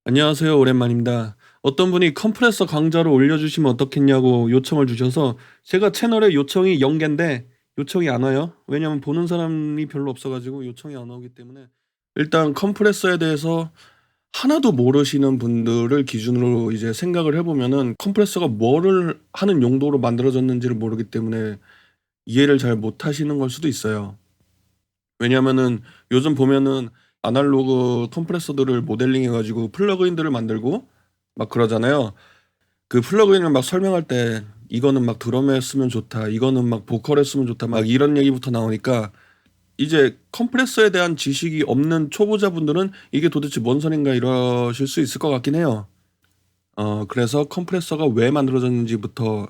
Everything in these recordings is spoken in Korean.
안녕하세요. 오랜만입니다. 어떤 분이 컴프레서 강좌를 올려주시면 어떻겠냐고 요청을 주셔서 제가 채널에 요청이 0개인데 요청이 안 와요. 왜냐면 보는 사람이 별로 없어가지고 요청이 안 오기 때문에 일단 컴프레서에 대해서 하나도 모르시는 분들을 기준으로 이제 생각을 해보면은 컴프레서가 뭐를 하는 용도로 만들어졌는지를 모르기 때문에 이해를 잘 못하시는 걸 수도 있어요. 왜냐면은 요즘 보면은 아날로그 컴프레서들을 모델링 해가지고 플러그인들을 만들고 막 그러잖아요. 그 플러그인을 막 설명할 때 이거는 막 드럼에 쓰면 좋다. 이거는 막 보컬에 쓰면 좋다. 막 이런 얘기부터 나오니까 이제 컴프레서에 대한 지식이 없는 초보자분들은 이게 도대체 뭔 소린가 이러실 수 있을 것 같긴 해요. 그래서 컴프레서가 왜 만들어졌는지부터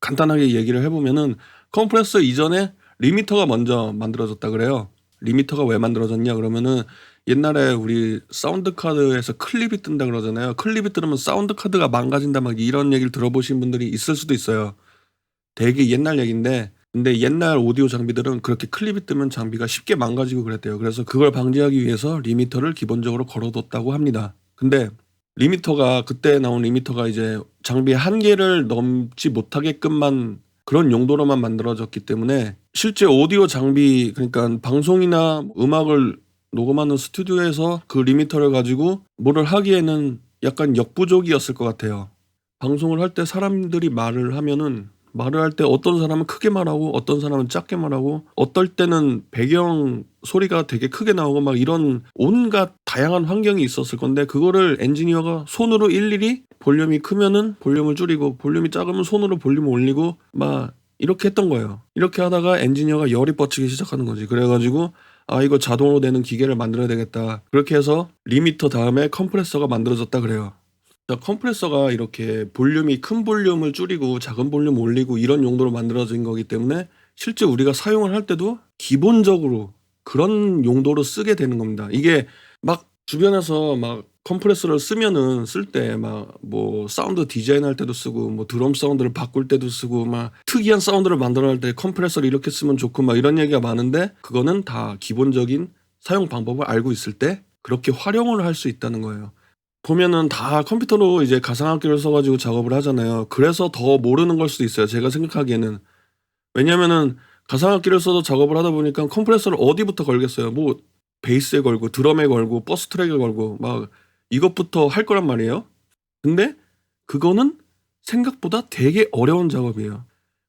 간단하게 얘기를 해보면은 컴프레서 이전에 리미터가 먼저 만들어졌다 그래요. 리미터가 왜 만들어졌냐 그러면은 옛날에 우리 사운드 카드에서 클립이 뜬다 그러잖아요. 클립이 뜨면 사운드 카드가 망가진다 막 이런 얘기를 들어보신 분들이 있을 수도 있어요. 되게 옛날 얘기인데 근데 옛날 오디오 장비들은 그렇게 클립이 뜨면 장비가 쉽게 망가지고 그랬대요. 그래서 그걸 방지하기 위해서 리미터를 기본적으로 걸어뒀다고 합니다. 근데 리미터가 그때 나온 리미터가 이제 장비의 한계를 넘지 못하게끔만 그런 용도로만 만들어졌기 때문에 실제 오디오 장비 그러니까 방송이나 음악을 녹음하는 스튜디오에서 그 리미터를 가지고 뭐를 하기에는 약간 역부족이었을 것 같아요. 방송을 할 때 사람들이 말을 하면은 말을 할 때 어떤 사람은 크게 말하고 어떤 사람은 작게 말하고 어떨 때는 배경 소리가 되게 크게 나오고 막 이런 온갖 다양한 환경이 있었을 건데 그거를 엔지니어가 손으로 일일이 볼륨이 크면은 볼륨을 줄이고 볼륨이 작으면 손으로 볼륨을 올리고 막 이렇게 했던 거예요. 이렇게 하다가 엔지니어가 열이 뻗치기 시작하는 거지. 그래가지고 아 이거 자동으로 되는 기계를 만들어야 되겠다. 그렇게 해서 리미터 다음에 컴프레서가 만들어졌다 그래요. 컴프레서가 이렇게 볼륨이 큰 볼륨을 줄이고 작은 볼륨 올리고 이런 용도로 만들어진 거기 때문에 실제 우리가 사용을 할 때도 기본적으로 그런 용도로 쓰게 되는 겁니다. 이게 막 주변에서 막 컴프레서를 쓰면은 쓸 때 막 뭐 사운드 디자인할 때도 쓰고 뭐 드럼 사운드를 바꿀 때도 쓰고 막 특이한 사운드를 만들어낼 때 컴프레서를 이렇게 쓰면 좋고 막 이런 얘기가 많은데 그거는 다 기본적인 사용 방법을 알고 있을 때 그렇게 활용을 할 수 있다는 거예요. 보면은 다 컴퓨터로 이제 가상악기를 써 가지고 작업을 하잖아요. 그래서 더 모르는 걸 수도 있어요, 제가 생각하기에는. 왜냐면은 가상악기를 써서 작업을 하다 보니까 컴프레서를 어디부터 걸겠어요. 뭐 베이스에 걸고 드럼에 걸고 버스 트랙에 걸고 막 이것부터 할 거란 말이에요. 근데 그거는 생각보다 되게 어려운 작업이에요.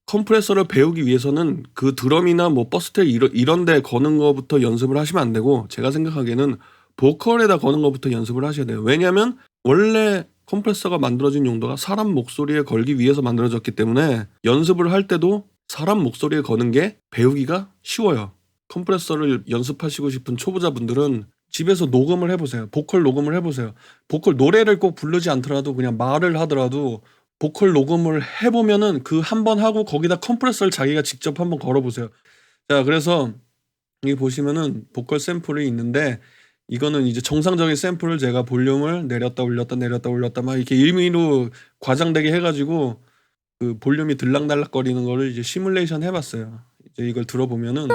컴프레서를 배우기 위해서는 그 드럼이나 뭐 버스 트랙 이런 데 거는 거부터 연습을 하시면 안 되고 제가 생각하기에는 보컬에다 거는 것부터 연습을 하셔야 돼요. 왜냐하면 원래 컴프레서가 만들어진 용도가 사람 목소리에 걸기 위해서 만들어졌기 때문에 연습을 할 때도 사람 목소리에 거는 게 배우기가 쉬워요. 컴프레서를 연습하시고 싶은 초보자분들은 집에서 녹음을 해 보세요. 보컬 녹음을 해 보세요. 보컬 노래를 꼭 부르지 않더라도 그냥 말을 하더라도 보컬 녹음을 해 보면은 그 한 번 하고 거기다 컴프레서를 자기가 직접 한번 걸어 보세요. 자 그래서 여기 보시면은 보컬 샘플이 있는데 이거는 이제 정상적인 샘플을 제가 볼륨을 내렸다 올렸다 내렸다 올렸다 막 이렇게 임의로 과장되게 해 가지고 그 볼륨이 들락날락거리는 거를 이제 시뮬레이션 해 봤어요. 이제 이걸 들어보면은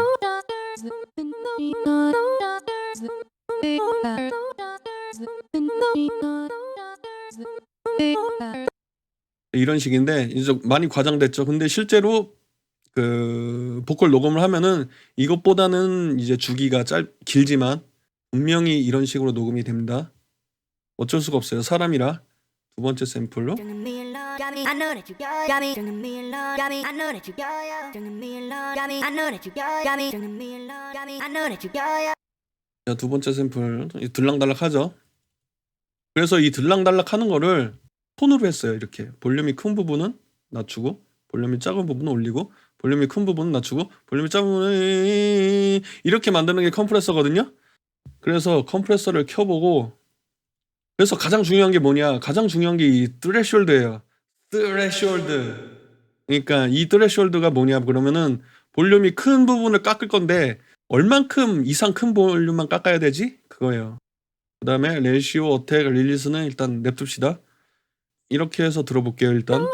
이런 식인데 이제 좀 많이 과장됐죠. 근데 실제로 그 보컬 녹음을 하면은 이것보다는 이제 주기가 짧 길지만 분명히 이런 식으로 녹음이 됩니다. 어쩔 수가 없어요. 사람이라. 두 번째 샘플로. 자 두 번째 샘플 들락날락하죠. 그래서 이 들락날락하는 거를 톤으로 했어요. 이렇게 볼륨이 큰 부분은 낮추고 볼륨이 작은 부분은 올리고 볼륨이 큰 부분은 낮추고 볼륨이 작은 부분은 이렇게 만드는 게 컴프레서거든요. 그래서 컴프레서를 켜 보고 그래서 가장 중요한 게 뭐냐? 가장 중요한 게 이 스레숄드예요. 스레숄드. 그러니까 이 스레숄드가 뭐냐 그러면은 볼륨이 큰 부분을 깎을 건데 얼만큼 이상 큰 볼륨만 깎아야 되지? 그거예요. 그다음에 레시오, 어택, 릴리스는 일단 냅둡시다. 이렇게 해서 들어볼게요, 일단.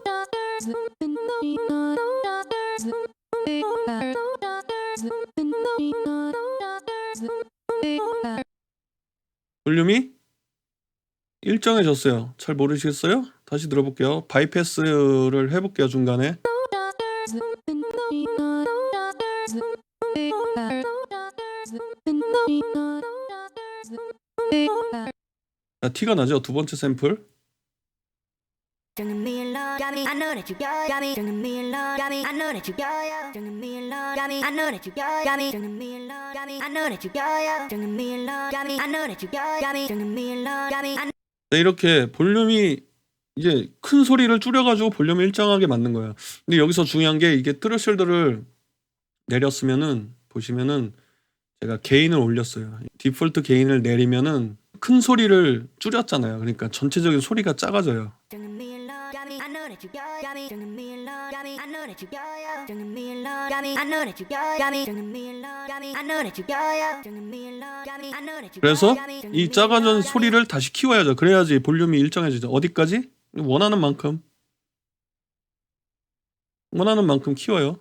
볼륨이 일정해졌어요. 잘 모르시겠어요? 다시 들어볼게요. 바이패스를 해볼게요. 중간에. 자, 티가 나죠? 두 번째 샘플. 네, 이렇게 볼륨이 이제 큰 소리를 줄여가지고 볼륨을 일정하게 만든 거예요. 근데 여기서 중요한 게 이게 트레셔홀드를 내렸으면은 보시면은 제가 게인을 올렸어요. 디폴트 게인을 내리면은 큰 소리를 줄였잖아요. 그러니까 전체적인 소리가 작아져요. 그래서 이 작아진 소리를 다시 키워야죠. 그래야지 볼륨이 일정해지죠. 어디까지? 원하는 만큼 키워요.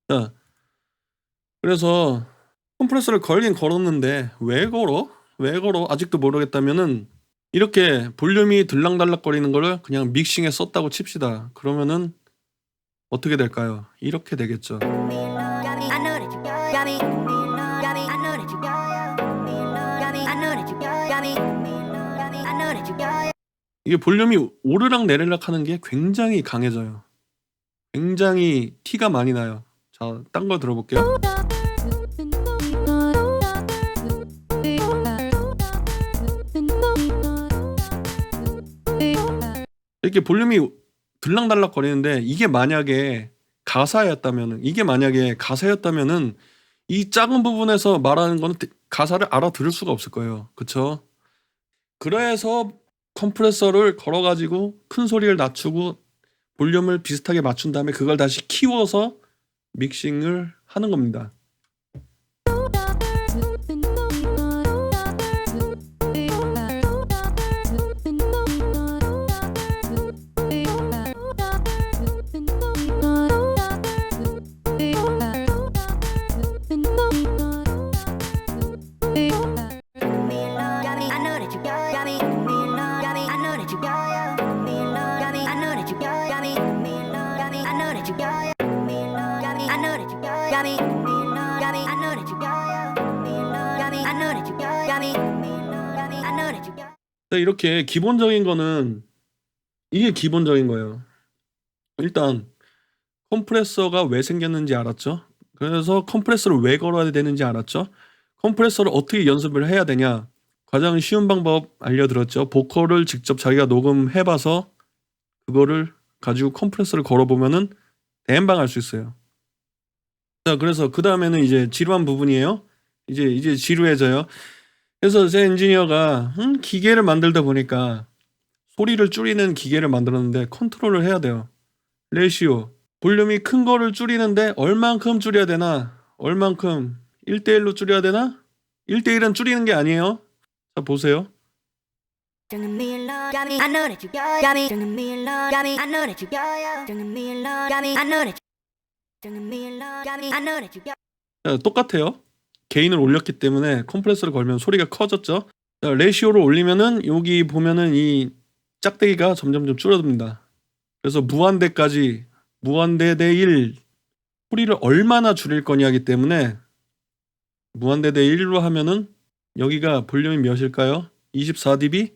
자, 그래서 컴프레서를 걸긴 걸었는데 왜 걸어? 아직도 모르겠다면은 이렇게 볼륨이 들락달락거리는 거를 그냥 믹싱에 썼다고 칩시다. 그러면은 어떻게 될까요? 이렇게 되겠죠. 이게 볼륨이 오르락 내리락 하는 게 굉장히 강해져요. 굉장히 티가 많이 나요. 자, 딴 거 들어볼게요. 이렇게 볼륨이 들락달락 거리는데 이게 만약에 가사였다면은 이 작은 부분에서 말하는 거는 가사를 알아들을 수가 없을 거예요. 그쵸? 그래서 컴프레서를 걸어가지고 큰 소리를 낮추고 볼륨을 비슷하게 맞춘 다음에 그걸 다시 키워서 믹싱을 하는 겁니다. 이렇게 기본적인 거는 이게 기본적인 거예요. 일단 컴프레서가 왜 생겼는지 알았죠? 그래서 컴프레서를 왜 걸어야 되는지 알았죠? 컴프레서를 어떻게 연습을 해야 되냐? 가장 쉬운 방법 알려드렸죠. 보컬을 직접 자기가 녹음해봐서 그거를 가지고 컴프레서를 걸어보면은 대행방 할 수 있어요. 자, 그래서 그 다음에는 이제 지루한 부분이에요. 이제 지루해져요. 그래서 제 엔지니어가 기계를 만들다 보니까 소리를 줄이는 기계를 만들었는데 컨트롤을 해야 돼요. 레시오. 볼륨이 큰 거를 줄이는데 얼만큼 줄여야 되나? 얼만큼 1대1로 줄여야 되나? 1대1은 줄이는 게 아니에요. 자, 보세요. 자, 똑같아요. 게인을 올렸기 때문에 컴프레서를 걸면 소리가 커졌죠. 자, 레시오를 올리면은 여기 보면은 이 짝대기가 점점점 줄어듭니다. 그래서 무한대 대 1 소리를 얼마나 줄일 거냐기 때문에 무한대 대 1로 하면은 여기가 볼륨이 몇일까요? 24dB?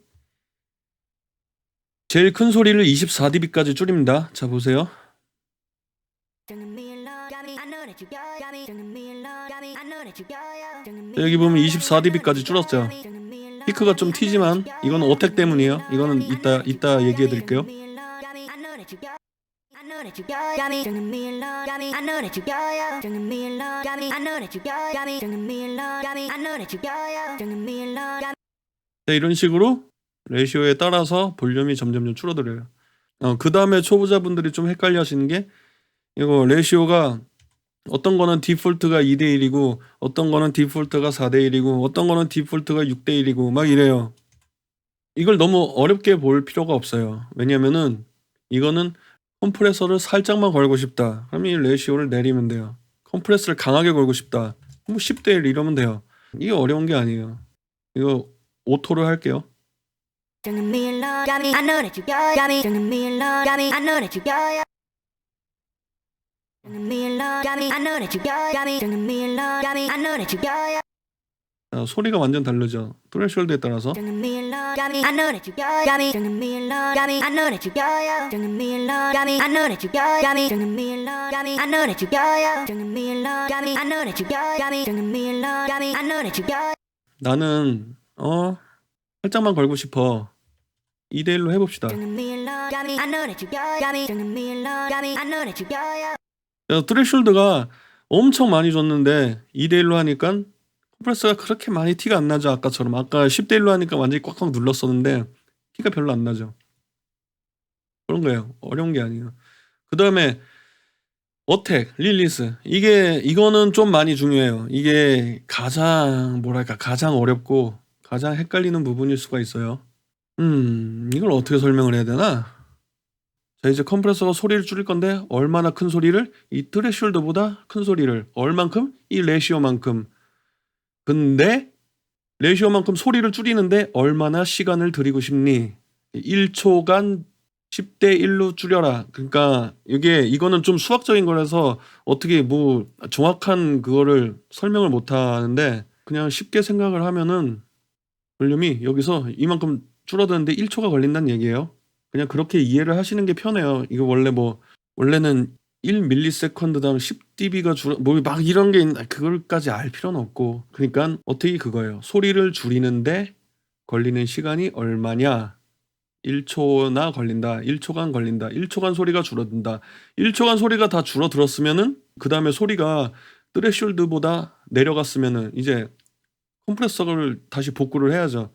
제일 큰 소리를 24dB까지 줄입니다. 자, 보세요. 여기 보면 24dB까지 줄었죠. 피크가 좀 튀지만 이거는 어택 때문이에요. 이거는 이따 얘기해 드릴게요. 자, 이런 식으로 레시오에 따라서 볼륨이 점점 줄어들어요. 그 다음에 초보자분들이 좀 헷갈려 하시는 게 이거 레시오가 어떤 거는 디폴트가 2대1이고 어떤 거는 디폴트가 4대1이고 어떤 거는 디폴트가 6대1이고 막 이래요. 이걸 너무 어렵게 볼 필요가 없어요. 왜냐면은 이거는 컴프레서를 살짝만 걸고 싶다. 그럼 이 레시오를 내리면 돼요. 컴프레서를 강하게 걸고 싶다. 뭐 10대 1 이러면 돼요. 이게 어려운 게 아니에요. 이거 오토로 할게요. 소리가 완전 다르죠. 트레셔홀드에 따라서. 나는 살짝만 걸고 싶어. 2대1로 해봅시다. 트레셔홀드가 엄청 많이 줬는데 2대1로 하니까 컴프레서가 그렇게 많이 티가 안 나죠. 아까처럼. 아까 10대1로 하니까 완전히 꽉꽉 눌렀었는데 티가 별로 안 나죠. 그런 거예요. 어려운 게 아니에요. 그 다음에 어택, 릴리스. 이거는 좀 많이 중요해요. 이게 가장 어렵고 가장 헷갈리는 부분일 수가 있어요. 이걸 어떻게 설명을 해야 되나? 자, 이제 컴프레서가 소리를 줄일 건데 얼마나 큰 소리를? 이 트레시홀드보다 큰 소리를. 얼만큼? 이 레시오만큼. 근데 레시오만큼 소리를 줄이는데 얼마나 시간을 들이고 싶니? 1초간 10대 1로 줄여라. 그러니까 이거는 좀 수학적인 거라서 어떻게 뭐 정확한 그거를 설명을 못 하는데 그냥 쉽게 생각을 하면은 볼륨이 여기서 이만큼 줄어드는데 1초가 걸린다는 얘기예요. 그냥 그렇게 이해를 하시는 게 편해요. 이거 원래는 1ms당 10dB가 뭐 막 이런 게 그걸까지 알 필요는 없고. 그러니까 어떻게 그거예요. 소리를 줄이는데 걸리는 시간이 얼마냐? 1초나 걸린다. 1초간 걸린다. 1초간 소리가 줄어든다. 1초간 소리가 다 줄어들었으면은 그다음에 소리가 트레시홀드보다 내려갔으면은 이제 컴프레서를 다시 복구를 해야죠.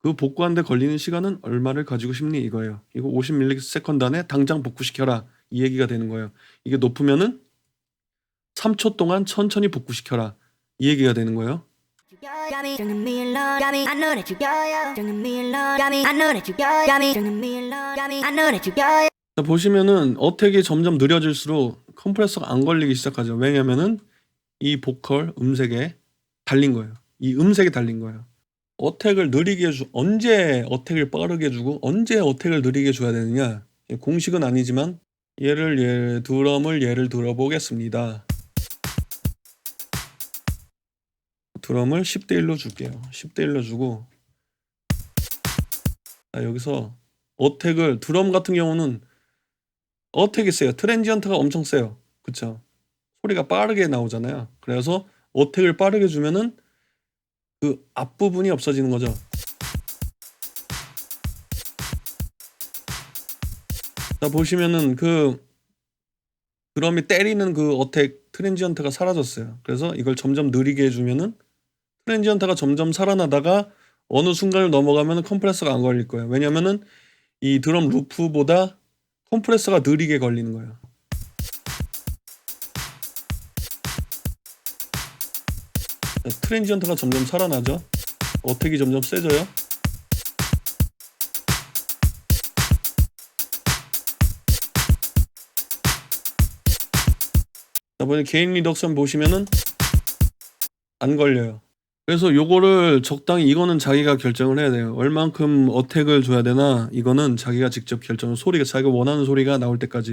그 복구하는데 걸리는 시간은 얼마를 가지고 싶니 이거예요. 이거 50ms 안에 당장 복구시켜라. 이 얘기가 되는 거예요. 이게 높으면은 3초 동안 천천히 복구시켜라. 이 얘기가 되는 거예요. 자, 보시면은 어택이 점점 느려질수록 컴프레서가 안 걸리기 시작하죠. 왜냐면은 이 보컬 음색에 달린 거예요. 이 음색에 달린 거예요. 어택을 느리게 언제 어택을 빠르게 주고 언제 어택을 느리게 줘야 되느냐? 공식은 아니지만 드럼을 예를 들어 보겠습니다. 드럼을 10대 1로 줄게요. 10대 1로 주고 자, 여기서 드럼 같은 경우는 어택이 세요. 트랜지언트가 엄청 세요. 그쵸? 소리가 빠르게 나오잖아요. 그래서 어택을 빠르게 주면은 그 앞부분이 없어지는 거죠. 자, 보시면은 그 드럼이 때리는 그 어택 트랜지언트가 사라졌어요. 그래서 이걸 점점 느리게 해주면은 트랜지언트가 점점 살아나다가 어느 순간을 넘어가면 컴프레서가 안 걸릴 거예요. 왜냐면은 이 드럼 루프보다 컴프레서가 느리게 걸리는 거예요. 트랜지언트가 점점 살아나죠. 어택이 점점 세져요. 자, 개인 리덕션 보시면은 안 걸려요. 그래서 요거를 적당히 이거는 자기가 결정을 해야 돼요. 얼만큼 어택을 줘야 되나 이거는 자기가 직접 결정을 자기가 원하는 소리가 나올 때까지.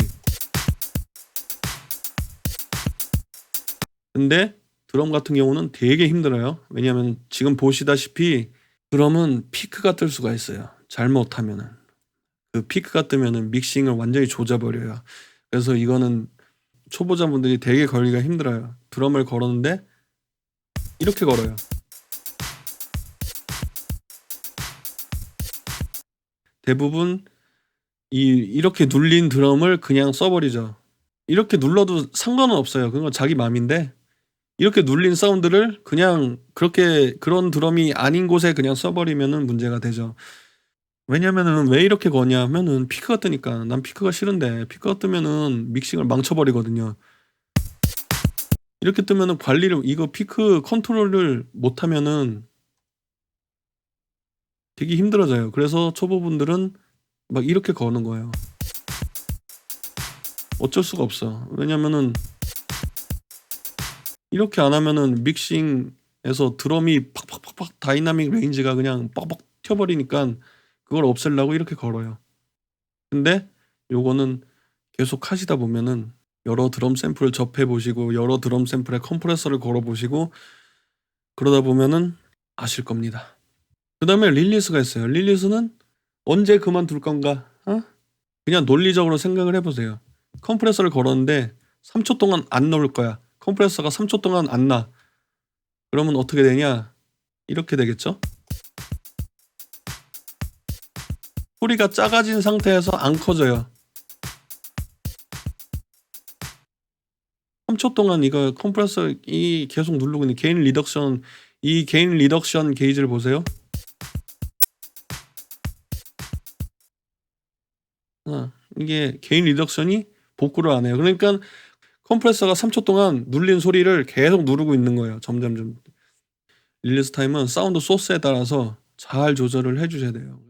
근데 드럼 같은 경우는 되게 힘들어요. 왜냐하면 지금 보시다시피 드럼은 피크가 뜰 수가 있어요. 잘못하면은 그 피크가 뜨면은 믹싱을 완전히 조져버려요. 그래서 이거는 초보자분들이 되게 걸기가 힘들어요. 드럼을 걸었는데 이렇게 걸어요. 대부분 이렇게 눌린 드럼을 그냥 써버리죠. 이렇게 눌러도 상관은 없어요. 그건 자기 맘인데 이렇게 눌린 사운드를 그냥 그런 드럼이 아닌 곳에 그냥 써버리면은 문제가 되죠. 왜냐면은 왜 이렇게 거냐면은 피크가 뜨니까. 난 피크가 싫은데 피크가 뜨면은 믹싱을 망쳐버리거든요. 이렇게 뜨면은 이거 피크 컨트롤을 못하면은 되게 힘들어져요. 그래서 초보분들은 막 이렇게 거는 거예요. 어쩔 수가 없어. 왜냐면은 이렇게 안 하면은 믹싱에서 드럼이 팍팍팍팍 다이나믹 레인지가 그냥 뻑뻑 튀어버리니깐 그걸 없애려고 이렇게 걸어요. 근데 요거는 계속 하시다 보면은 여러 드럼 샘플을 접해 보시고 여러 드럼 샘플에 컴프레서를 걸어 보시고 그러다 보면은 아실 겁니다. 그다음에 릴리스가 있어요. 릴리스는 언제 그만둘 건가? 그냥 논리적으로 생각을 해 보세요. 컴프레서를 걸었는데 3초 동안 안 나올 거야. 컴프레서가 3초 동안 안 나. 그러면 어떻게 되냐? 이렇게 되겠죠? 소리가 작아진 상태에서 안 커져요. 3초 동안 이거 컴프레서 계속 누르고 있는 게인 리덕션 게이지를 보세요. 이게 게인 리덕션이 복구를 안 해요. 그러니까 컴프레서가 3초 동안 눌린 소리를 계속 누르고 있는 거예요, 점점점. 릴리스 타임은 사운드 소스에 따라서 잘 조절을 해 주셔야 돼요.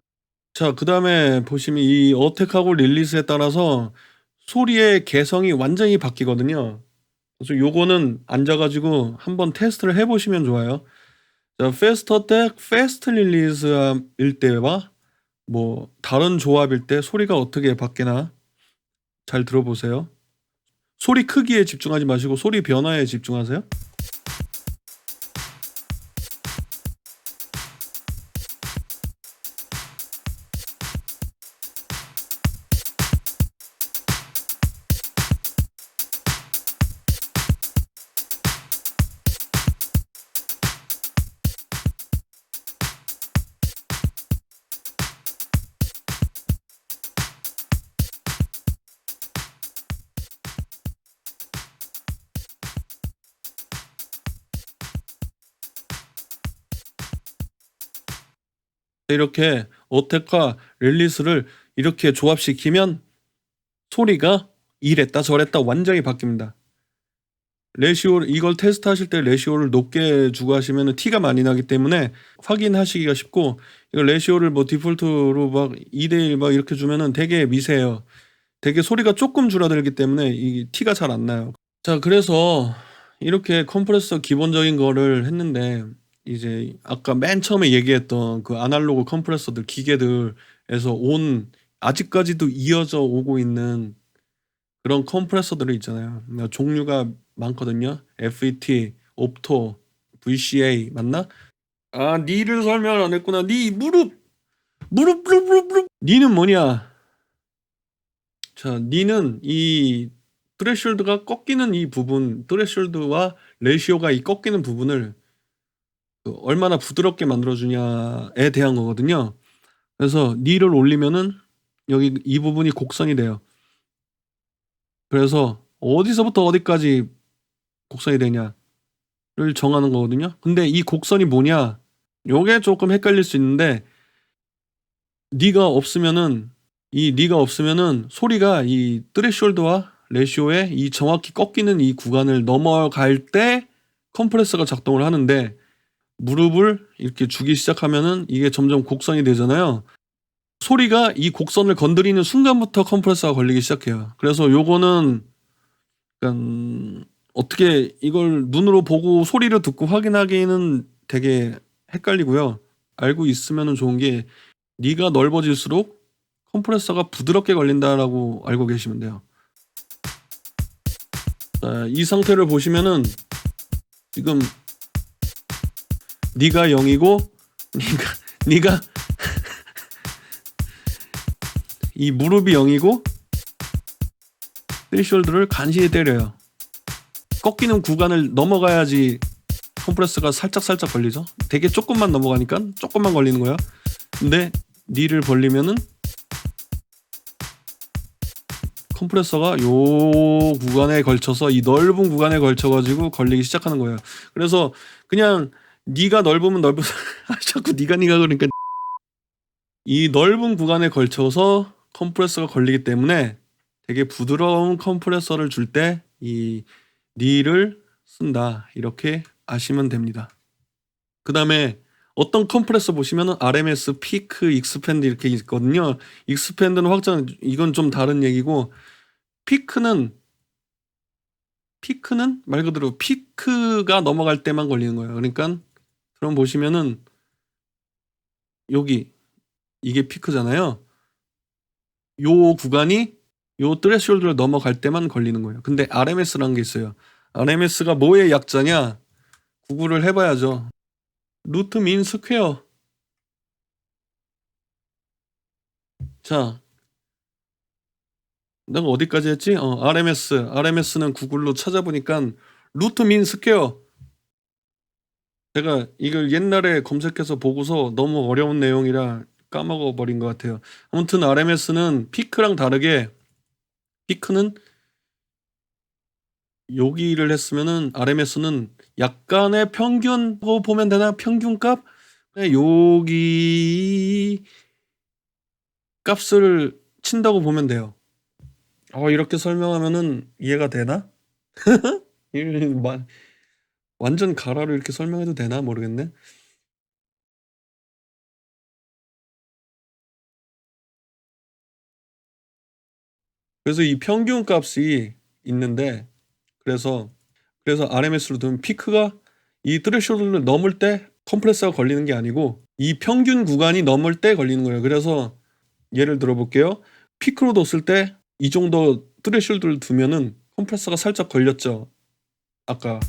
자, 그다음에 보시면 이 어택하고 릴리스에 따라서 소리의 개성이 완전히 바뀌거든요. 그래서 요거는 앉아 가지고 한번 테스트를 해 보시면 좋아요. 자, 패스트 어택, 패스트 릴리스 일 때와 뭐 다른 조합일 때 소리가 어떻게 바뀌나 잘 들어보세요. 소리 크기에 집중하지 마시고 소리 변화에 집중하세요. 이렇게 어택과 릴리스를 이렇게 조합시키면 소리가 이랬다 저랬다 완전히 바뀝니다. 레시오를 이걸 테스트하실 때 레시오를 높게 주고 하시면은 티가 많이 나기 때문에 확인하시기가 쉽고 이거 레시오를 뭐 디폴트로 막 2대 1 막 이렇게 주면은 되게 미세해요. 되게 소리가 쪼끔 줄어들기 때문에 이 티가 잘 안 나요. 자, 그래서 이렇게 컴프레서 기본적인 거를 했는데 이제 아까 맨 처음에 얘기했던 그 아날로그 컴프레서들 기계들에서 온 아직까지도 이어져 오고 있는 그런 컴프레서들이 있잖아요. 종류가 많거든요. FET, 옵토, VCA 맞나? 아, 니를 설명을 안 했구나. 니 무릎. 니는 뭐냐? 자, 니는 이 트레셔홀드가 꺾이는 이 부분, 트레셔홀드와 레시오가 이 꺾이는 부분을 얼마나 부드럽게 만들어 주냐에 대한 거거든요. 그래서 니를 올리면은 여기 이 부분이 곡선이 돼요. 그래서 어디서부터 어디까지 곡선이 되냐를 정하는 거거든요. 근데 이 곡선이 뭐냐? 요게 쪼끔 헷갈릴 수 있는데 니가 없으면은 소리가 이 트레시홀드와 레시오의 이 정확히 꺾이는 이 구간을 넘어갈 때 컴프레서가 작동을 하는데 무릎을 이렇게 주기 시작하면은 이게 점점 곡선이 되잖아요. 소리가 이 곡선을 건드리는 순간부터 컴프레서가 걸리기 시작해요. 그래서 요거는 약간 어떻게 이걸 눈으로 보고 소리를 듣고 확인하기에는 되게 헷갈리고요. 알고 있으면은 좋은 게 니가 넓어질수록 컴프레서가 부드럽게 걸린다라고 알고 계시면 돼요. 자, 이 상태를 보시면은 지금 니가 0 이고 니가 이 무릎이 0 이고 스레시홀드를 간신히 때려요. 꺾이는 구간을 넘어가야지 컴프레서가 살짝 걸리죠. 되게 쪼끔만 넘어가니까 쪼끔만 걸리는 거예요. 근데 니를 벌리면은 컴프레서가 요 구간에 걸쳐서 이 넓은 구간에 걸쳐 가지고 걸리기 시작하는 거예요. 그래서 그냥 니가 넓으면 넓어서 자꾸 니가 그러니까 이 넓은 구간에 걸쳐서 컴프레서가 걸리기 때문에 되게 부드러운 컴프레서를 줄 때 이 니를 쓴다. 이렇게 아시면 됩니다. 그다음에 어떤 컴프레서 보시면은 RMS, 피크, 익스팬드 이렇게 있거든요. 익스팬드는 확장 이건 좀 다른 얘기고 피크는 말 그대로 피크가 넘어갈 때만 걸리는 거예요. 그러니까 그럼 보시면은 여기 이게 피크잖아요. 요 구간이 요 threshold를 넘어갈 때만 걸리는 거예요. 근데 RMS라는 게 있어요. RMS가 뭐의 약자냐? 구글을 해봐야죠. 루트 민 스퀘어. 자, 내가 어디까지 했지? RMS는 구글로 찾아보니까 루트 민 스퀘어. 제가 이걸 옛날에 검색해서 보고서 너무 어려운 내용이라 까먹어 버린 것 같아요. 아무튼 RMS는 피크랑 다르게 피크는 여기를 했으면은 RMS는 약간의 평균 보면 되나? 평균값? 여기 값을 친다고 보면 돼요. 이렇게 설명하면은 이해가 되나? 완전 가라로 이렇게 설명해도 되나 모르겠네. 그래서 이 평균 값이 있는데 그래서 RMS로 두면 피크가 이 threshold를 넘을 때 컴프레서가 걸리는 게 아니고 이 평균 구간이 넘을 때 걸리는 거예요. 그래서 예를 들어 볼게요. 피크로 뒀을 때 이 정도 threshold를 두면은 컴프레서가 살짝 걸렸죠. 아까.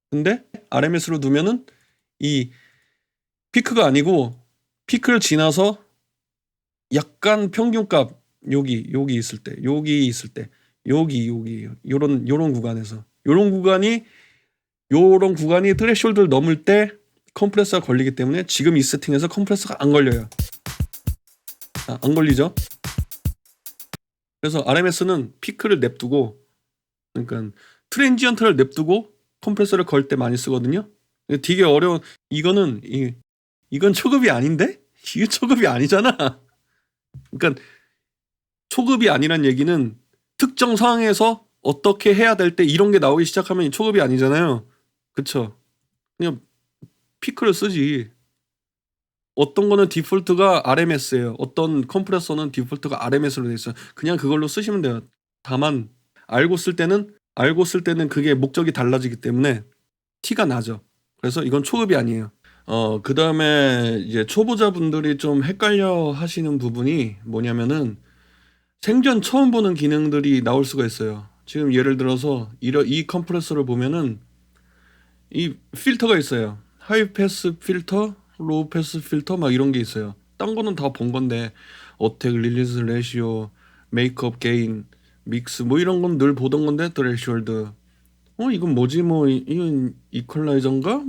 근데 RMS로 두면은 이 피크가 아니고 피크를 지나서 약간 평균값 여기 있을 때 여기 요런 구간이 threshold를 넘을 때 컴프레서가 걸리기 때문에 지금 이 세팅에서 컴프레서가 안 걸려요. 안 걸리죠? 그래서 RMS는 피크를 냅두고 그러니까 트랜지언트를 냅두고 컴프레서를 걸 때 많이 쓰거든요. 되게 어려운 이건 초급이 아닌데? 이게 초급이 아니잖아. 그러니까 초급이 아니란 얘기는 특정 상황에서 어떻게 해야 될 때 이런 게 나오기 시작하면 초급이 아니잖아요. 그쵸? 그냥 피크를 쓰지. 어떤 거는 디폴트가 RMS예요. 어떤 컴프레서는 디폴트가 RMS로 돼 있어요. 그냥 그걸로 쓰시면 돼요. 다만 알고 쓸 때는 그게 목적이 달라지기 때문에 티가 나죠. 그래서 이건 초급이 아니에요. 그다음에 이제 초보자분들이 좀 헷갈려 하시는 부분이 뭐냐면은 생전 처음 보는 기능들이 나올 수가 있어요. 지금 예를 들어서 이 컴프레서를 보면은 이 필터가 있어요. 하이 패스 필터, 로우 패스 필터 막 이런 게 있어요. 딴 거는 다 본 건데 어택, 릴리즈 레시오, 메이크업 게인, 믹스 뭐 이런 건 늘 보던 건데 threshold 이건 뭐지? 이건 이퀄라이저인가?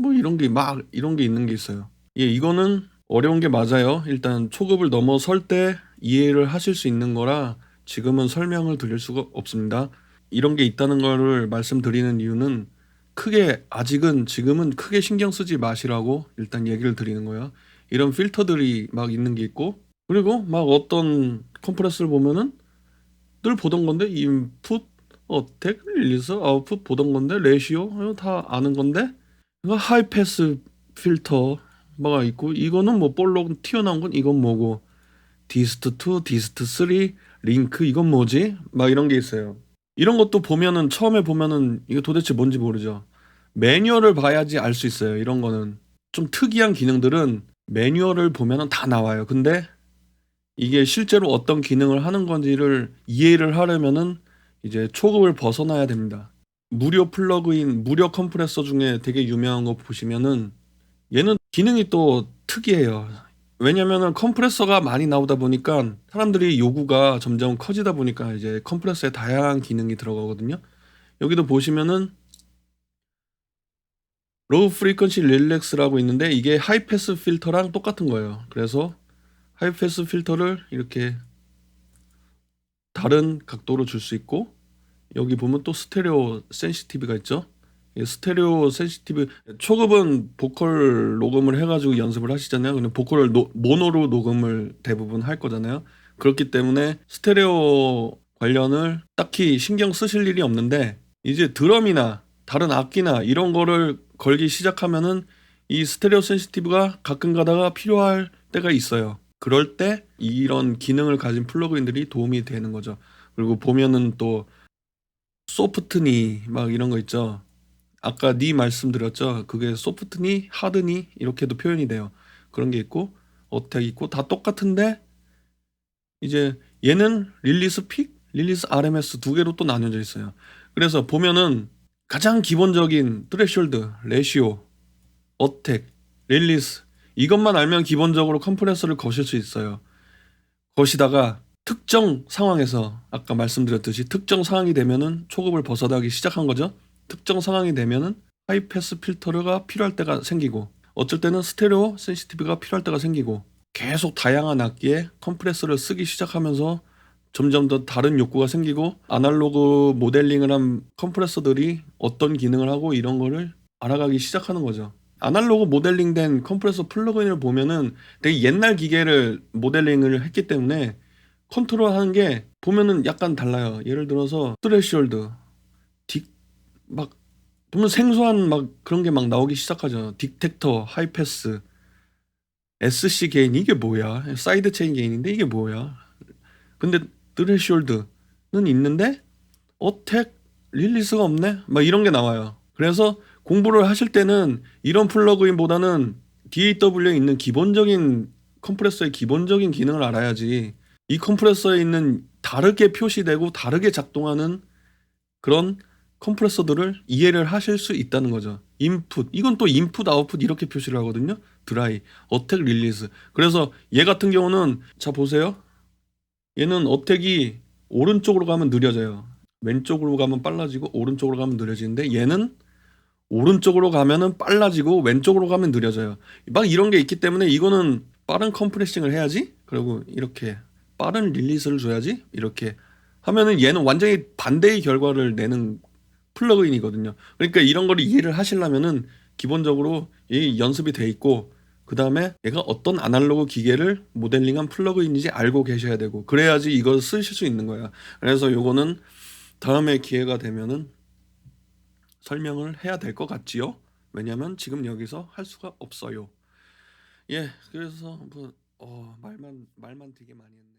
이런 게 있는 게 있어요. 예, 이거는 어려운 게 맞아요. 일단 초급을 넘어설 때 이해를 하실 수 있는 거라 지금은 설명을 드릴 수가 없습니다. 이런 게 있다는 거를 말씀드리는 이유는 지금은 크게 신경 쓰지 마시라고 일단 얘기를 드리는 거예요. 이런 필터들이 막 있는 게 있고 그리고 막 어떤 컴프레스를 보면은 늘 보던 건데 인풋, 어택, 릴리즈, 아웃풋 보던 건데 레시오 이거 다 아는 건데 이거 하이패스 필터가 있고 이거는 뭐 볼록 튀어나온 건 이건 뭐고 디스트 2, 디스트 3, 링크 이건 뭐지? 막 이런 게 있어요. 이런 것도 보면은 처음에 보면은 이거 도대체 뭔지 모르죠. 매뉴얼을 봐야지 알 수 있어요. 이런 거는 좀 특이한 기능들은 매뉴얼을 보면은 다 나와요. 근데 이게 실제로 어떤 기능을 하는 건지를 이해를 하려면은 이제 초급을 벗어나야 됩니다. 무료 플러그인, 무료 컴프레서 중에 되게 유명한 거 보시면은 얘는 기능이 또 특이해요. 왜냐면은 컴프레서가 많이 나오다 보니까 사람들이 요구가 점점 커지다 보니까 이제 컴프레서에 다양한 기능이 들어가거든요. 여기도 보시면은 로우 프리퀀시 릴렉스라고 있는데 이게 하이패스 필터랑 똑같은 거예요. 그래서 하이패스 필터를 이렇게 다른 각도로 줄 수 있고 여기 보면 또 스테레오 센시티브가 있죠. 스테레오 센시티브 초급은 보컬 녹음을 해가지고 연습을 하시잖아요. 근데 보컬을 모노로 녹음을 대부분 할 거잖아요. 그렇기 때문에 스테레오 관련을 딱히 신경 쓰실 일이 없는데 이제 드럼이나 다른 악기나 이런 거를 걸기 시작하면은 이 스테레오 센시티브가 가끔 가다가 필요할 때가 있어요. 그럴 때 이런 기능을 가진 플러그인들이 도움이 되는 거죠. 그리고 보면은 또 소프트니 막 이런 거 있죠. 아까 니 말씀드렸죠. 그게 소프트니, 하드니 이렇게도 표현이 돼요. 그런 게 있고 어택 있고 다 똑같은데 이제 얘는 릴리스 픽, 릴리스 RMS 두 개로 또 나뉘어져 있어요. 그래서 보면은 가장 기본적인 트레시홀드, 레시오, 어택, 릴리스 이것만 알면 기본적으로 컴프레서를 거실 수 있어요. 거시다가 특정 상황에서 아까 말씀드렸듯이 특정 상황이 되면은 초급을 벗어나기 시작한 거죠. 특정 상황이 되면은 하이패스 필터가 필요할 때가 생기고 어쩔 때는 스테레오 센시티브가 필요할 때가 생기고 계속 다양한 악기에 컴프레서를 쓰기 시작하면서 점점 더 다른 욕구가 생기고 아날로그 모델링을 한 컴프레서들이 어떤 기능을 하고 이런 거를 알아가기 시작하는 거죠. 아날로그 모델링된 컴프레서 플러그인을 보면은 되게 옛날 기계를 모델링을 했기 때문에 컨트롤하는 게 보면은 약간 달라요. 예를 들어서 스레시홀드, 막 보면 생소한 막 그런 게 막 나오기 시작하죠. 딕텍터, 하이패스, SC 게인 이게 뭐야? 사이드 체인 게인인데 이게 뭐야? 근데 스레시홀드는 있는데 어택 릴리스가 없네? 막 이런 게 나와요. 그래서 공부를 하실 때는 이런 플러그인보다는 DAW에 있는 기본적인 컴프레서의 기본적인 기능을 알아야지 이 컴프레서에 있는 다르게 표시되고 다르게 작동하는 그런 컴프레서들을 이해를 하실 수 있다는 거죠. 인풋, 이건 또 인풋, 아웃풋 이렇게 표시를 하거든요. 드라이, 어택, 릴리스. 그래서 얘 같은 경우는 자 보세요. 얘는 어택이 오른쪽으로 가면 느려져요. 왼쪽으로 가면 빨라지고 오른쪽으로 가면 느려지는데 얘는 오른쪽으로 가면은 빨라지고 왼쪽으로 가면 느려져요. 막 이런 게 있기 때문에 이거는 빠른 컴프레싱을 해야지. 그리고 이렇게 빠른 릴리스를 줘야지. 이렇게 하면은 얘는 완전히 반대의 결과를 내는 플러그인이거든요. 그러니까 이런 거를 이해를 하시려면은 기본적으로 이 연습이 돼 있고 그다음에 얘가 어떤 아날로그 기계를 모델링한 플러그인인지 알고 계셔야 되고 그래야지 이걸 쓰실 수 있는 거야. 그래서 요거는 다음에 기회가 되면은 설명을 해야 될 것 같지요? 왜냐면 지금 여기서 할 수가 없어요. 예, 그래서 뭐 말만 되게 많이 했네.